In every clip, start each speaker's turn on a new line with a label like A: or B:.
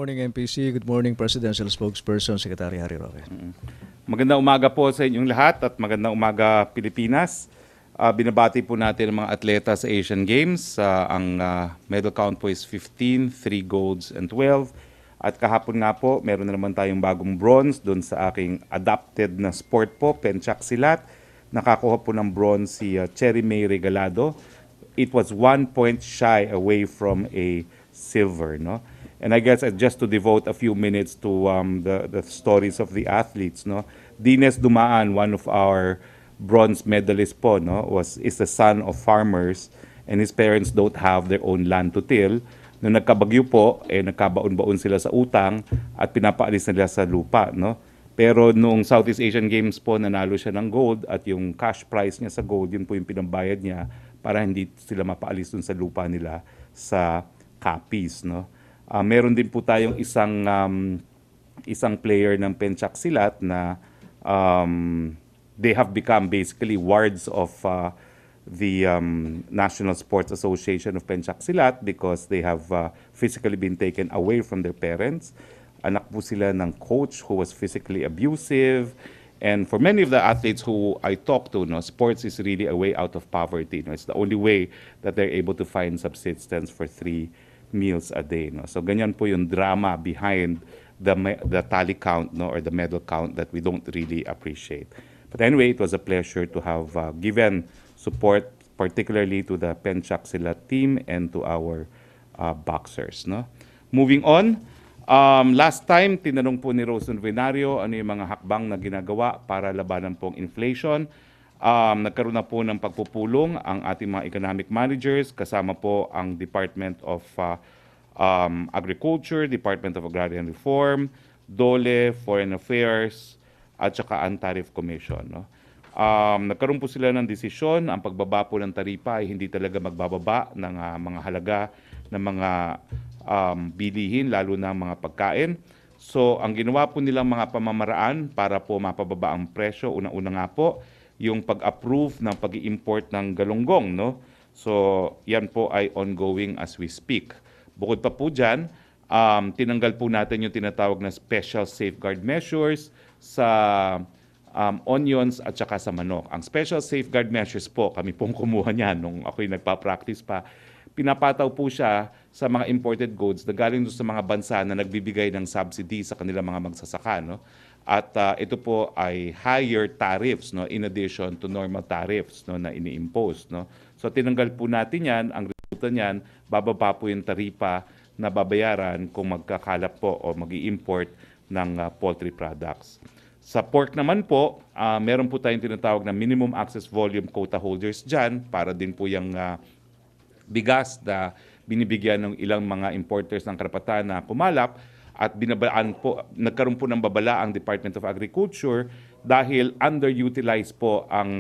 A: morning, MPC. Good morning, Presidential Spokesperson, Secretary Harry Roque.
B: Magandang umaga po sa inyong lahat at magandang umaga Pilipinas. Binabati po natin ang mga atleta sa Asian Games. Ang medal count po is 15, 3 golds and 12. At kahapon nga po, meron na naman tayong bagong bronze doon sa aking adapted na sport po, Penchak Silat. Nakakuha po ng bronze si Cherry May Regalado. It was 1 point shy away from a silver, no? And I guess just to devote a few minutes to the stories of the athletes, no? Dines Dumaan, one of our bronze medalists po, no, is the son of farmers and his parents don't have their own land to till. Nung nagkabagyo po, nagkabaon-baon sila sa utang at pinapaalis nila sa lupa, no? Pero nung Southeast Asian Games po, nanalo siya ng gold at yung cash prize niya sa gold, yun po yung pinambayad niya para hindi sila mapaalis dun sa lupa nila sa Capiz, no? Meron din po tayong isang player ng Penchak Silat na they have become basically wards of the National Sports Association of Penchak Silat because they have physically been taken away from their parents. Anak po sila ng coach who was physically abusive. And for many of the athletes who I talk to, no, sports is really a way out of poverty. No? It's the only way that they're able to find subsistence for 3 meals a day, no? So ganyan po yung drama behind the tally count, no, or the medal count that we don't really appreciate. But anyway, it was a pleasure to have given support particularly to the Penchak Silat team and to our boxers, no? Moving on, last time tinanong po ni Rose Novenario ano yung mga hakbang na ginagawa para labanan pong inflation. Nagkaroon na po ng pagpupulong ang ating mga economic managers kasama po ang Department of Agriculture, Department of Agrarian Reform, DOLE, Foreign Affairs, at saka ang Tariff Commission, no? Nagkaroon po sila ng desisyon, ang pagbaba po ng taripa ay hindi talaga magbababa ng mga halaga ng mga bilihin, lalo na mga pagkain. So ang ginawa po nilang mga pamamaraan para po mapababa ang presyo, una-una nga po, yung pag-approve ng pag-i-import ng galunggong, no? So, yan po ay ongoing as we speak. Bukod pa po dyan, tinanggal po natin yung tinatawag na special safeguard measures sa onions at saka sa manok. Ang special safeguard measures po, kami pong kumuha niyan nung ako'y nagpa-practice pa. Pinapataw po siya sa mga imported goods na galing sa mga bansa na nagbibigay ng subsidy sa kanilang mga magsasaka, no? At ito po ay higher tariffs, no, in addition to normal tariffs, no, na ini-impose, no. So tinanggal po natin 'yan. Ang resulta niyan, bababa po yung taripa na babayaran kung magkakalap po o mag-i-import ng poultry products. Sa pork naman po, meron po tayong tinatawag na minimum access volume quota holders diyan para din po yung bigas na binibigyan ng ilang mga importers ng karapatan na kumalap. At nagkaroon po ng babala ang Department of Agriculture dahil underutilized po ang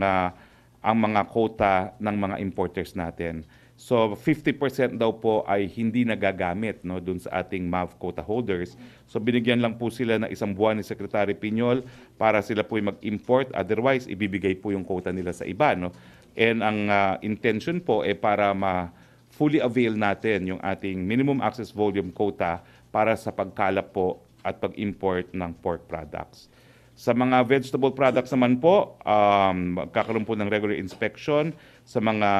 B: mga quota ng mga importers natin. So 50% daw po ay hindi nagagamit, no, dun sa ating MAV quota holders. So binigyan lang po sila ng 1 buwan ni Secretary Piñol para sila po mag-import. Otherwise, ibibigay po yung quota nila sa iba, no? And ang intention po ay para fully avail natin yung ating minimum access volume quota para sa pagkalap po at pag-import ng pork products. Sa mga vegetable products naman po, magkakaroon po ng regular inspection sa mga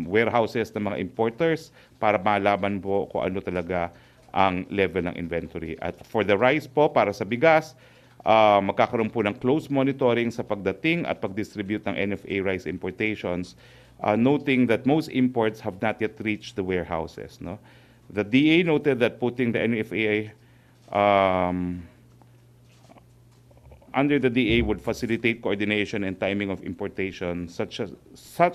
B: warehouses ng mga importers para malaman po kung ano talaga ang level ng inventory. At for the rice po, para sa bigas, magkakaroon po ng close monitoring sa pagdating at pag-distribute ng NFA rice importations, noting that most imports have not yet reached the warehouses, no? The DA noted that putting the NFA under the DA would facilitate coordination and timing of importation such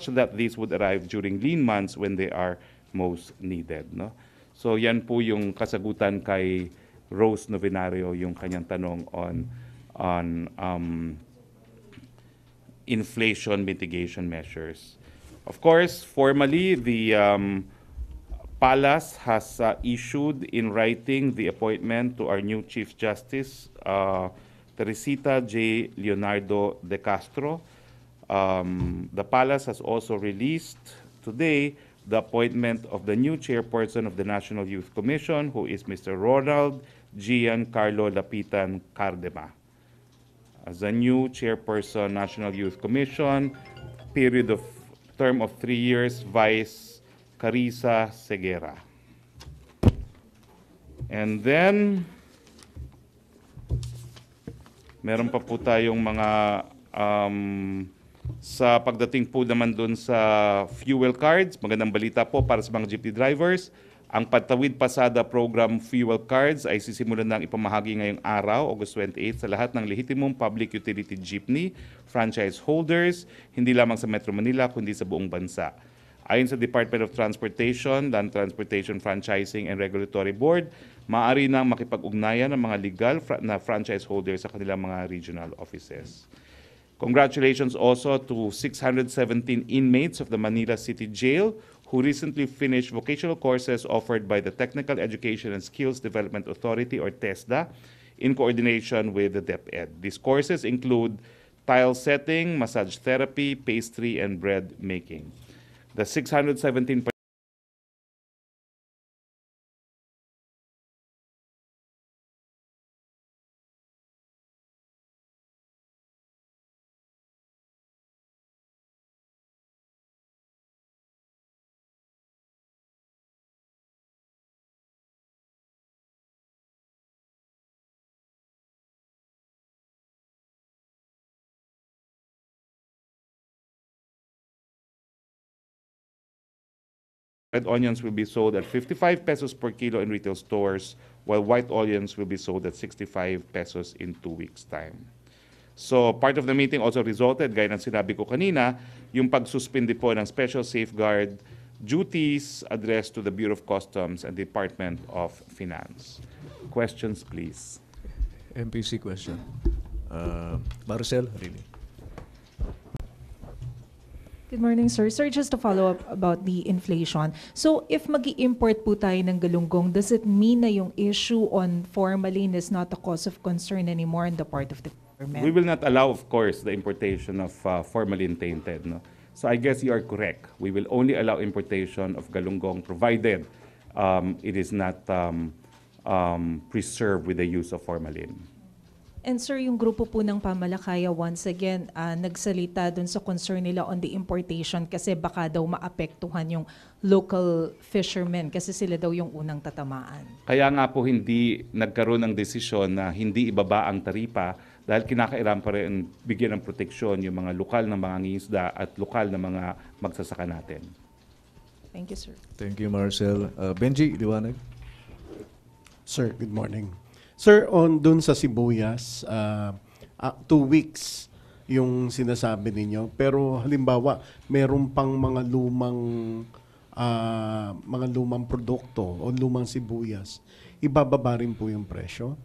B: that these would arrive during lean months when they are most needed, no? So yan po yung kasagutan kay Rose Novenario, yung kanyang tanong on inflation mitigation measures. Of course, formally, the Palace has issued in writing the appointment to our new Chief Justice, Teresita J. Leonardo de Castro. The Palace has also released today the appointment of the new chairperson of the National Youth Commission, who is Mr. Ronald Giancarlo Lapitan Cardema. As the new chairperson, National Youth Commission, term of 3 years, Vice Carissa Segura. And then, meron pa po tayong mga sa pagdating po naman dun sa fuel cards, magandang balita po para sa mga jeepney drivers. Ang Patawid Pasada Program Fuel Cards ay sisimulan ng ipamahagi ngayong araw, August 28, sa lahat ng lehitimong public utility jeepney franchise holders, hindi lamang sa Metro Manila kundi sa buong bansa. Ayon sa Department of Transportation, Land Transportation Franchising and Regulatory Board, maaari nang makipag-ugnayan ng mga legal na franchise holders sa kanilang mga regional offices. Congratulations also to 617 inmates of the Manila City Jail who recently finished vocational courses offered by the Technical Education and Skills Development Authority, or TESDA, in coordination with the DepEd. These courses include tile setting, massage therapy, pastry, and bread making. The 617 red onions will be sold at 55 pesos per kilo in retail stores, while white onions will be sold at 65 pesos in 2 weeks' time. So part of the meeting also resulted, gaya ng sinabi ko kanina, yung pagsuspindi po ng special safeguard duties addressed to the Bureau of Customs and Department of Finance. Questions, please.
A: MPC question. Marcel, really.
C: Good morning, sir. Sir, just to follow up about the inflation. So, if mag-i-import po tayo ng galunggong, does it mean na yung issue on formalin is not a cause of concern anymore on the part of the government?
B: We will not allow, of course, the importation of formalin tainted. No? So I guess you are correct. We will only allow importation of galunggong provided it is not preserved with the use of formalin.
C: And sir, yung grupo po ng Pamalakaya, once again, nagsalita dun sa concern nila on the importation kasi baka daw maapektuhan yung local fishermen kasi sila daw yung unang tatamaan.
B: Kaya nga po hindi nagkaroon ng desisyon na hindi ibaba ang taripa dahil kinakailangan pa rin bigyan ng proteksyon yung mga lokal na mga ngingisda at lokal na mga magsasaka natin.
C: Thank you, sir.
A: Thank you, Marcel. Benji, liwanag.
D: Sir, good morning. Sir, dun sa sibuyas, 2 weeks yung sinasabi ninyo. Pero halimbawa, meron pang mga lumang produkto o lumang sibuyas. Ibababa rin po yung presyo?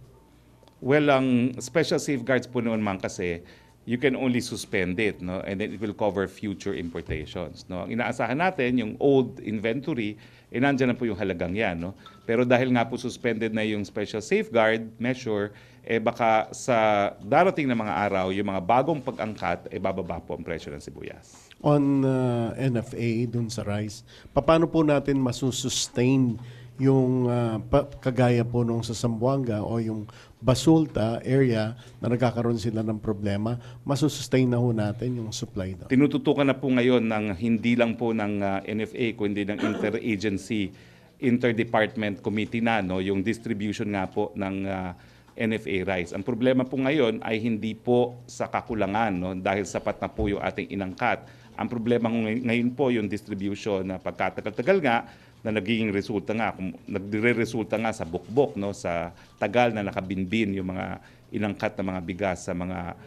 B: Well, ang special safeguards po naman kasi, you can only suspend it, no? And then it will cover future importations. No? Ang inaasahan natin, yung old inventory, nandyan na po yung halagang yan. No? Pero dahil nga po suspended na yung special safeguard measure, baka sa darating na mga araw, yung mga bagong pag-angkat, bababa po ang presyo ng sibuyas.
D: On NFA, dun sa rice, paano po natin masusustain yung kagaya po nung sa Zamboanga o yung Basulta area na nagkakaroon sila ng problema, masusustain na ho natin yung supply doon?
B: Tinututukan na po ngayon ng hindi lang po ng NFA, kundi ng interagency, interdepartment committee na, no, yung distribution nga po ng NFA rice. Ang problema po ngayon ay hindi po sa kakulangan, no, dahil sapat na po yung ating inangkat. Ang problema ngayon po yung distribution na pagkatagal-tagal nga, na nagiging resulta nga, nagre-resulta nga sa bukbok, no, sa tagal na nakabinbin yung mga inangkat na mga bigas sa mga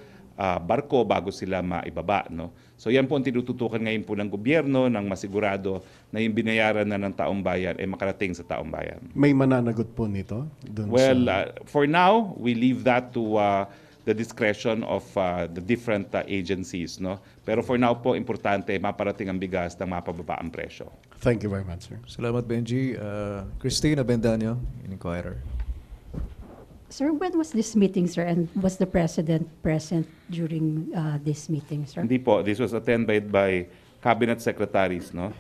B: barko bago sila maibaba. No? So yan po ang tinututukan ngayon po ng gobyerno nang masigurado na yung binayaran na ng taong bayan ay makarating sa taong bayan.
D: May mananagot po nito?
B: Well, for now, we leave that to the discretion of the different agencies. No? Pero for now po, importante maparating ang bigas na mapababa ang presyo.
D: Thank you very much, sir.
A: Salamat, Benji. Christina Bendanyo, Inquirer.
E: Sir, when was this meeting, sir? And was the President present during this meeting, sir?
B: Hindi po. This was attended by cabinet secretaries. No?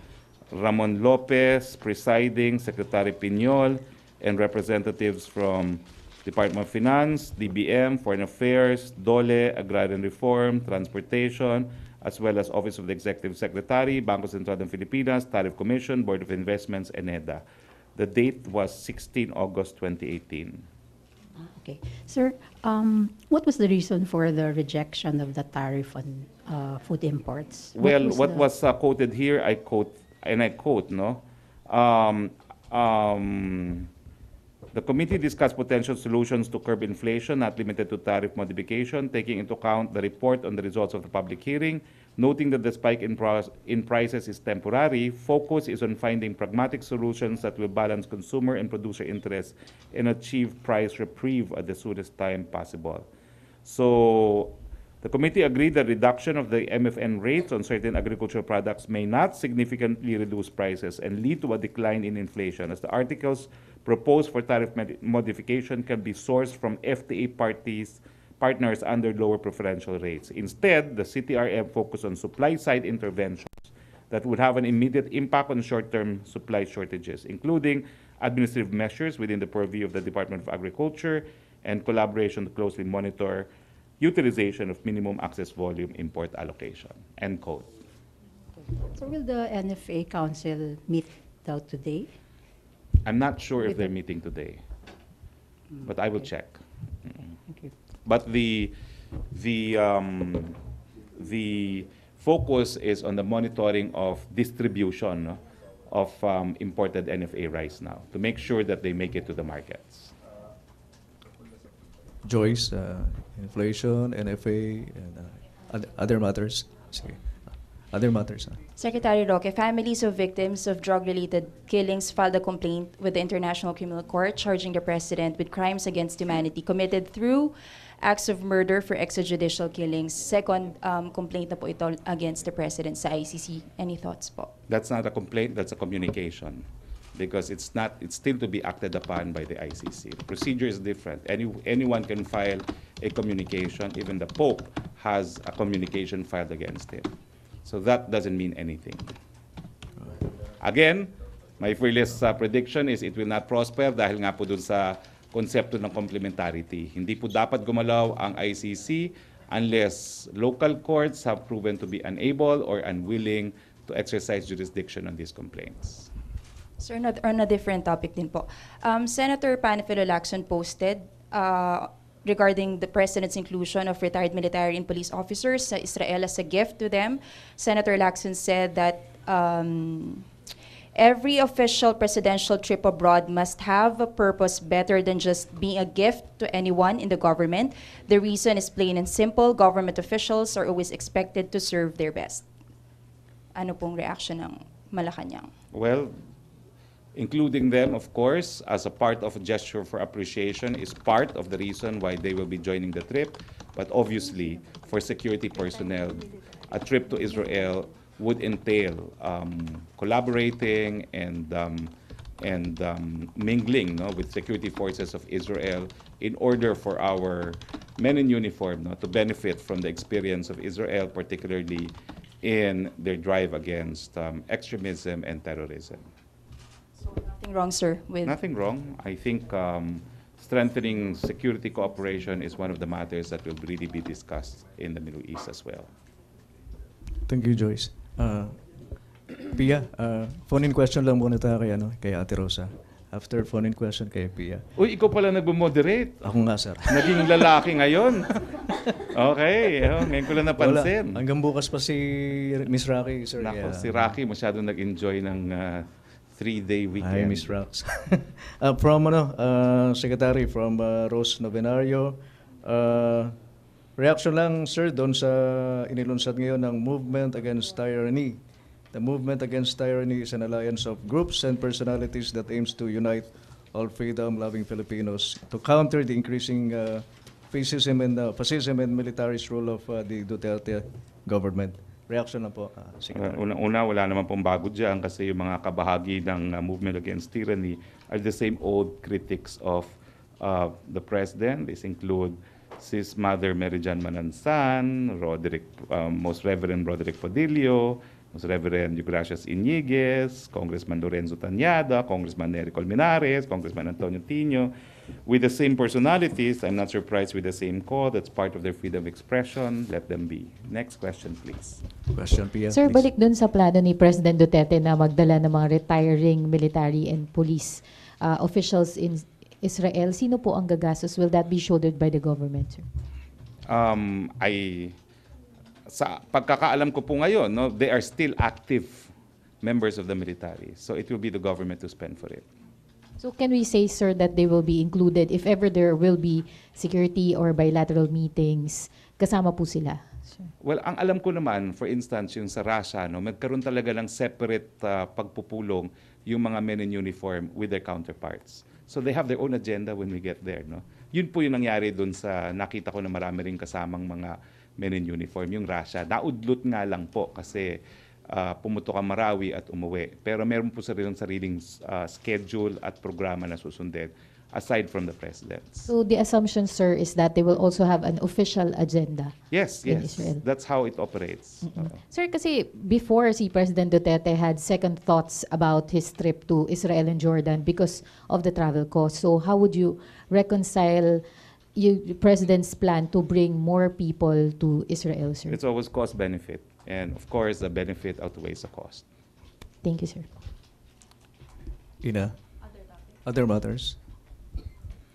B: Ramon Lopez, presiding, Secretary Piñol, and representatives from Department of Finance, DBM, Foreign Affairs, DOLE, Agrarian Reform, Transportation, as well as Office of the Executive Secretary, Bangko Sentral ng Filipinas, Tariff Commission, Board of Investments, and EDA. The date was 16 August 2018.
E: Okay. Sir, what was the reason for the rejection of the tariff on food imports?
B: Well, what was quoted here, I quote, no? The committee discussed potential solutions to curb inflation, not limited to tariff modification, taking into account the report on the results of the public hearing, noting that the spike in prices is temporary. Focus is on finding pragmatic solutions that will balance consumer and producer interests and achieve price reprieve at the soonest time possible. So the committee agreed that reduction of the MFN rates on certain agricultural products may not significantly reduce prices and lead to a decline in inflation, as the articles proposed for tariff modification can be sourced from FTA partners under lower preferential rates. Instead, the CTRM focused on supply-side interventions that would have an immediate impact on short-term supply shortages, including administrative measures within the purview of the Department of Agriculture and collaboration to closely monitor utilization of minimum access volume import allocation. End quote.
E: So will the NFA Council meet out today?
B: I'm not sure if they're meeting today, but I will check.
E: Thank you.
B: But the focus is on the monitoring of distribution, no, of imported NFA rice now to make sure that they make it to the markets.
A: Joyce, inflation, NFA, and other matters. Sige. Other matters.
F: Secretary Roque, families of victims of drug-related killings filed a complaint with the International Criminal Court charging the president with crimes against humanity committed through acts of murder for extrajudicial killings. Second complaint na po ito against the president sa ICC. Any thoughts po?
B: That's not a complaint, that's a communication, because it's still to be acted upon by the ICC. The procedure is different. Anyone can file a communication. Even the Pope has a communication filed against him. So that doesn't mean anything. Again, my fearless prediction is it will not prosper dahil nga po dun sa konsepto ng complementarity. Hindi po dapat gumalaw ang ICC unless local courts have proven to be unable or unwilling to exercise jurisdiction on these complaints.
F: Sir, on a different topic din po. Senator Panfilo Lacson posted regarding the president's inclusion of retired military and police officers sa Israel as a gift to them. Senator Lacson said that every official presidential trip abroad must have a purpose better than just being a gift to anyone in the government. The reason is plain and simple. Government officials are always expected to serve their best. Ano pong reaction ng Malacañang?
B: Well, including them, of course, as a part of a gesture for appreciation is part of the reason why they will be joining the trip. But obviously, for security personnel, a trip to Israel would entail collaborating and mingling, no, with security forces of Israel in order for our men in uniform, no, to benefit from the experience of Israel, particularly in their drive against extremism and terrorism.
F: Nothing wrong, sir, with...
B: Nothing wrong. I think strengthening security cooperation is one of the matters that will really be discussed in the Middle East as well.
A: Thank you, Joyce. Pia, phone-in question lang muna tayo kay Ate Rosa. After phone-in question kay Pia.
B: Uy, ikaw pala nagmo-moderate.
A: Ako nga, sir.
B: Naging lalaki ngayon. Okay, ngayon ko lang napansin.
A: Wala. Hanggang bukas pa si Miss Rocky, sir.
B: Nako, si Rocky masyadong nag-enjoy ng 3-day weekend.
A: Hi, Miss Rox. From Secretary, from Rose Novenario, reaction lang, sir, doon sa inilunsad ngayon ng Movement Against Tyranny. The Movement Against Tyranny is an alliance of groups and personalities that aims to unite all freedom-loving Filipinos to counter the increasing fascism and militarist rule of the Duterte government. Reaction lang po, Secretary.
B: Una, wala naman pong bago dyan kasi yung mga kabahagi ng Movement Against Tyranny are the same old critics of the President. These include Sis Mother Merijan Manansan, Most Reverend Roderick Podillo, Most Reverend Eugracias Iñiguez, Congressman Lorenzo Tañada, Congressman Nery Colmenares, Congressman Antonio Tino, with the same personalities. I'm not surprised with the same call. That's part of their freedom of expression. Let them be. Next question, please.
A: Question, Pia,
G: Sir,
A: please.
G: balik dun sa plano ni President Duterte na magdala ng mga retiring military and police officials in Israel. Sino po ang gagastos? Will that be shouldered by the government, sir?
B: Sa pagkakaalam ko po ngayon, no, they are still active members of the military. So it will be the government to spend for it.
G: So can we say, sir, that they will be included if ever there will be security or bilateral meetings, kasama po sila? Sir.
B: Well, ang alam ko naman, for instance, yung sa Russia, no, magkaroon talaga ng separate pagpupulong yung mga men in uniform with their counterparts. So they have their own agenda when we get there. No? Yun po yung nangyari dun sa nakita ko na marami rin kasamang mga men in uniform, yung Russia. Naudlot nga lang po kasi pumutok ang Marawi at umuwi. Pero meron po sariling schedule at programa na susundin aside from the president.
G: So the assumption, sir, is that they will also have an official agenda.
B: Yes,
G: in
B: yes.
G: Israel.
B: That's how it operates.
G: Sir, kasi before si President Duterte had second thoughts about his trip to Israel and Jordan because of the travel costs. So how would you reconcile the President's plan to bring more people to Israel, sir?
B: It's always cost-benefit. And of course, the benefit outweighs the cost.
G: Thank you, sir.
A: Ina, other matters?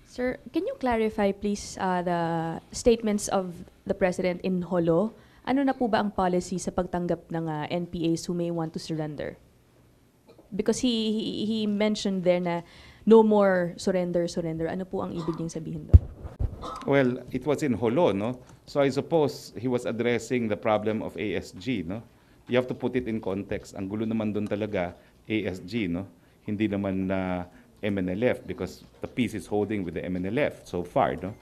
H: Sir, can you clarify please the statements of the President in Holo? Ano na po ba ang policy sa pagtanggap ng NPAs who may want to surrender? Because he mentioned there na no more surrender. Ano po ang ibig niyang sabihin doon?
B: Well, it was in Holo, no? So I suppose he was addressing the problem of ASG, no? You have to put it in context. Ang gulo naman doon talaga, ASG, no? Hindi naman na MNLF because the peace is holding with the MNLF so far, no?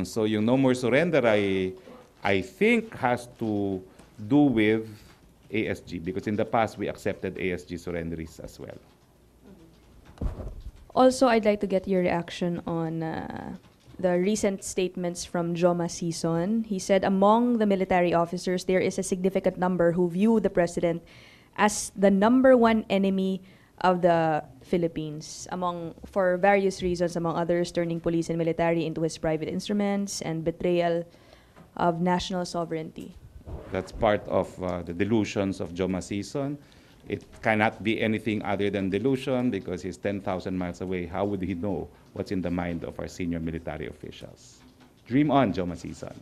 B: So yung no more surrender, I think has to do with ASG because in the past we accepted ASG surrenderies as well.
H: Also, I'd like to get your reaction on the recent statements from Joma Sison. He said among the military officers, there is a significant number who view the president as the number one enemy of the Philippines, for various reasons, among others, turning police and military into his private instruments and betrayal of national sovereignty.
B: That's part of the delusions of Joma Sison. It cannot be anything other than delusion because he's 10,000 miles away. How would he know what's in the mind of our senior military officials? Dream on, Joma Sison.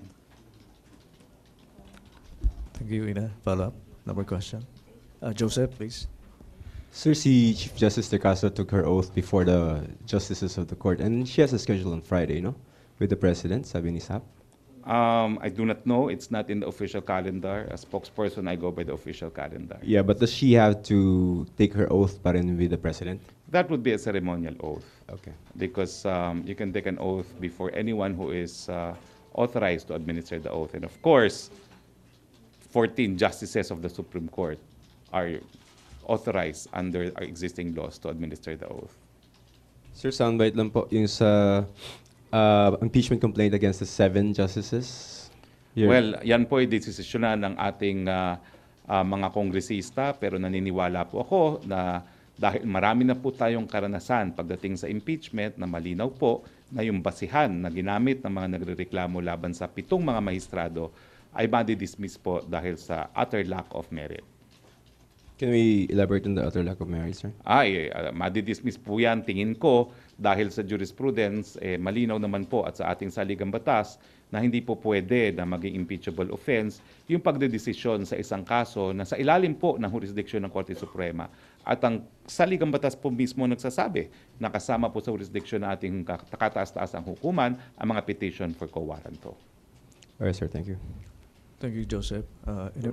A: Thank you, Ina. Follow-up. Number question. Joseph, please.
I: Sir, si Chief Justice De Castro took her oath before the justices of the court, and she has a schedule on Friday, no? With the president, sabi ni Sap.
B: I do not know. It's not in the official calendar. As spokesperson, I go by the official calendar.
I: Yeah, but does she have to take her oath pa rin with the president?
B: That would be a ceremonial oath.
I: Okay.
B: Because you can take an oath before anyone who is authorized to administer the oath. And of course, 14 justices of the Supreme Court are authorized under our existing laws to administer the oath.
I: Sir, soundbite lang po yung sa impeachment complaint against the 7 justices. Here.
B: Well, yan po ay desisyonan ng ating mga kongresista, pero naniniwala po ako na dahil marami na po tayong karanasan pagdating sa impeachment na malinaw po na yung basihan na ginamit ng mga nagrereklamo laban sa 7 mga maestrado ay madi-dismiss po dahil sa utter lack of merit.
I: Can we elaborate on the utter lack of merit, sir?
B: Madi-dismiss po yan, tingin ko, dahil sa jurisprudence, malinaw naman po at sa ating saligang batas na hindi po pwede na maging impeachable offense yung pagdedesisyon sa isang kaso na sa ilalim po ng jurisdiksyon ng Korte Suprema. At ang saligang batas po mismo nagsasabi na kasama po sa jurisdiksyon ng ating kataas-taasang hukuman ang mga petition for quo warranto.
I: Alright, sir. Thank you.
A: Thank you, Joseph.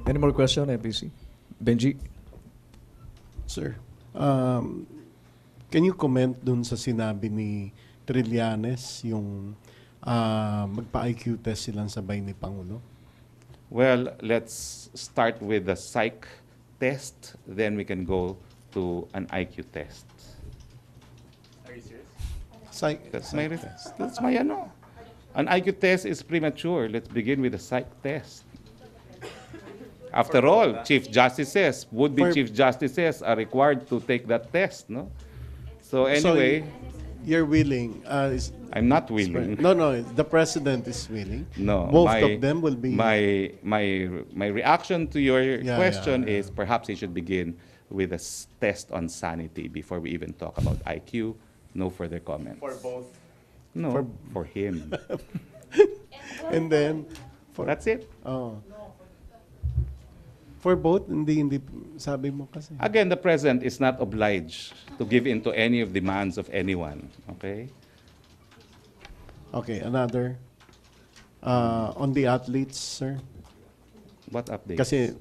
A: Any more question, MPC? Benji?
D: Sir, can you comment dun sa sinabi ni Trillanes yung magpa-IQ test silang sabay ni Pangulo?
B: Well, let's start with the psych test, then we can go to an IQ test.
D: Psych
B: That's
D: psych
B: my
D: test.
B: that's my ano. An IQ test is premature. Let's begin with a psych test. After all, Chief Justices, would-be Chief Justices are required to take that test, no? So anyway,
D: You're willing.
B: I'm not willing.
D: No, the president is willing.
B: No,
D: Both of them will be.
B: my reaction to your question
D: yeah.
B: is perhaps he should begin with a test on sanity before we even talk about IQ. No further comments. For both? No, for him.
D: And then,
B: That's it.
D: oh. For both, hindi, sabi mo kasi.
B: Again, the president is not obliged to give in to any of demands of anyone. Okay?
D: Okay, another. On the athletes, sir.
B: What updates?
D: Kasi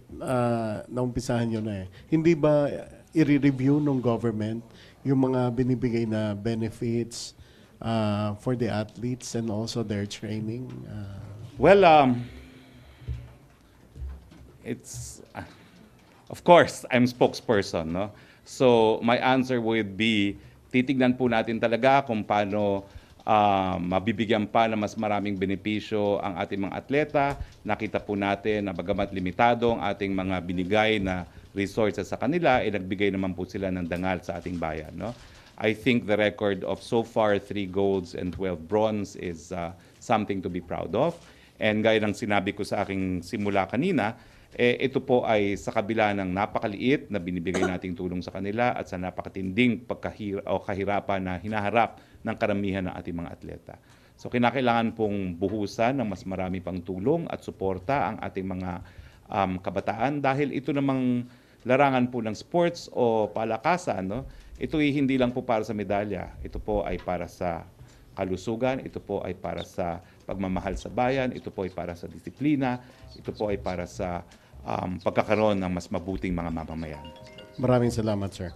D: naumpisahan nyo na eh. Hindi ba i-review ng government yung mga binibigay na benefits for the athletes and also their training?
B: Well, it's of course I'm spokesperson, no? So my answer would be titignan po natin talaga kung paano mabibigyan pa ng mas maraming benepisyo ang ating mga atleta. Nakita po natin na bagamat limitado ang ating mga binigay na resources sa kanila, nagbigay naman po sila ng dangal sa ating bayan, no? I think the record of so far 3 golds and 12 bronze is something to be proud of. And gaya ng sinabi ko sa aking simula kanina, ito po ay sa kabila ng napakaliit na binibigay nating tulong sa kanila at sa napakatinding kahirapan na hinaharap ng karamihan ng ating mga atleta. So kinakailangan pong buhusan ng mas marami pang tulong at suporta ang ating mga kabataan dahil ito namang larangan po ng sports o palakasan, no? Ito ay hindi lang po para sa medalya. Ito po ay para sa kalusugan, ito po ay para sa pagmamahal sa bayan, ito po ay para sa disiplina, ito po ay para sa pagkakaroon ng mas mabuting mga mamamayan.
D: Maraming salamat, sir.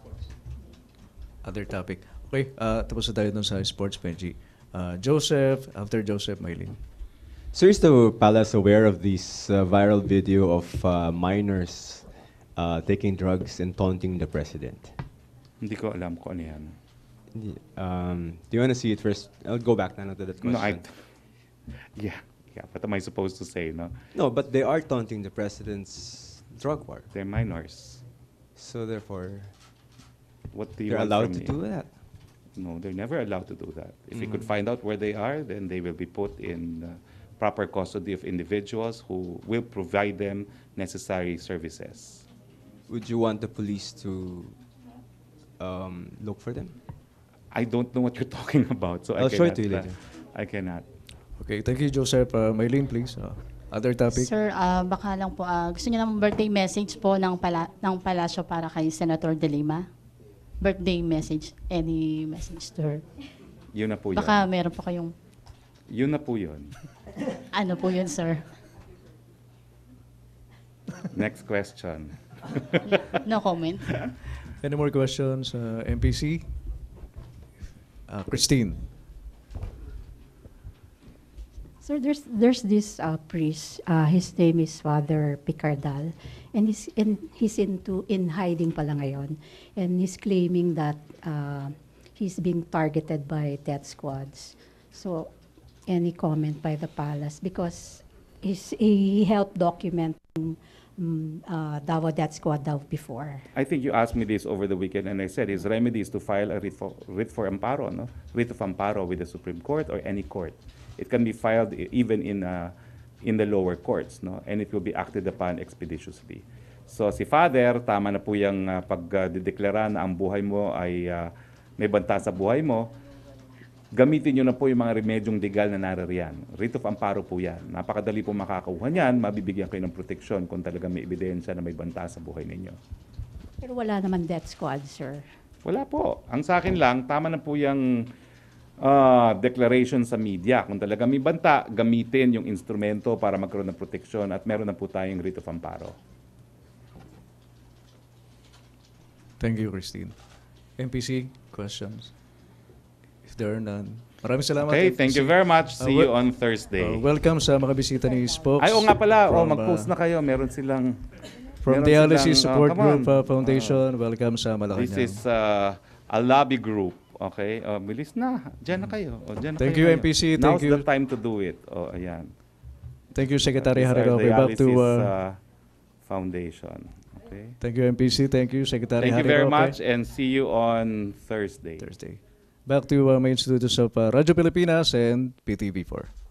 A: Other topic. Okay, tapos na tayo dun sa sports, Benji. Joseph, after Joseph, Maylin.
I: Sir, is the palace aware of this viral video of minors taking drugs and taunting the president?
B: Hindi ko alam kung ano yan.
I: Do you want to see it first? I'll go back now to that question.
B: No, yeah. What am I supposed to say, no?
I: No, but they are taunting the president's drug war.
B: They're minors.
I: So therefore,
B: What do you
I: they're
B: want
I: allowed
B: from
I: to
B: me?
I: do that.
B: No, they're never allowed to do that. If we could find out where they are, then they will be put in proper custody of individuals who will provide them necessary services.
I: Would you want the police to look for them?
B: I don't know what you're talking about, so
I: I'll show it to you later.
B: I cannot.
A: Okay, thank you, Joseph. Maylin, please. Other topic.
J: Sir, baka lang po, gusto niyo ng birthday message po ng palasyo para kay Senator De Lima? Birthday message, any message to her?
B: Yun na po yun.
J: Baka meron po kayong,
B: Yun na po yun.
J: ano po yun, sir?
B: Next question.
J: No comment.
A: Any more questions, MPC? Christine.
E: Sir, there's this priest. His name is Father Picardal, and he's in hiding pala ngayon, and he's claiming that he's being targeted by death squads. So, any comment by the palace because he helped document Davao death squad before.
B: I think you asked me this over the weekend, and I said his remedy is to file a writ for amparo, no? Writ of amparo with the Supreme Court or any court. It can be filed even in the lower courts, no? And it will be acted upon expeditiously. So si Father, tama na po yung pagdedeklara na ang buhay mo ay may banta sa buhay mo. Gamitin nyo na po yung mga remedyong legal na narariyan. Writ of amparo po yan. Napakadali po makakakuha niyan, mabibigyan kayo ng proteksyon kung talaga may ebidensya na may banta sa buhay ninyo.
E: Pero wala naman death squad, sir.
B: Wala po. Ang sa akin lang, tama na po yung declaration sa media. Kung talaga may banta, gamitin yung instrumento para magkaroon ng proteksyon at meron na po tayong writ of amparo.
A: Thank you, Christine. MPC, questions? If there are none. Maraming salamat.
B: Okay, thank you very much. See you on
A: well-
B: Thursday.
A: Welcome sa makabisita ni Spokes.
B: Ay, oo nga pala.
A: From,
B: Mag-post na kayo. Meron silang...
A: From
B: meron
A: Dialysis
B: silang,
A: Support
B: come on.
A: Group Foundation. Welcome sa Malacañang.
B: This is a lobby group Okay? Bilis na. Diyan na kayo. Diyan na
A: Thank
B: kayo
A: you,
B: ngayon.
A: MPC. Thank
B: Now's
A: you.
B: the time to do it. Ayan.
A: Thank you, Secretary
B: These are
A: Harirope. Back to
B: Dialysis Foundation. Okay?
A: thank you, MPC. Thank you, Secretary
B: Thank you very
A: Harirope.
B: much and see you on Thursday.
A: Thursday. Back to main studios of Radyo Pilipinas and PTV4.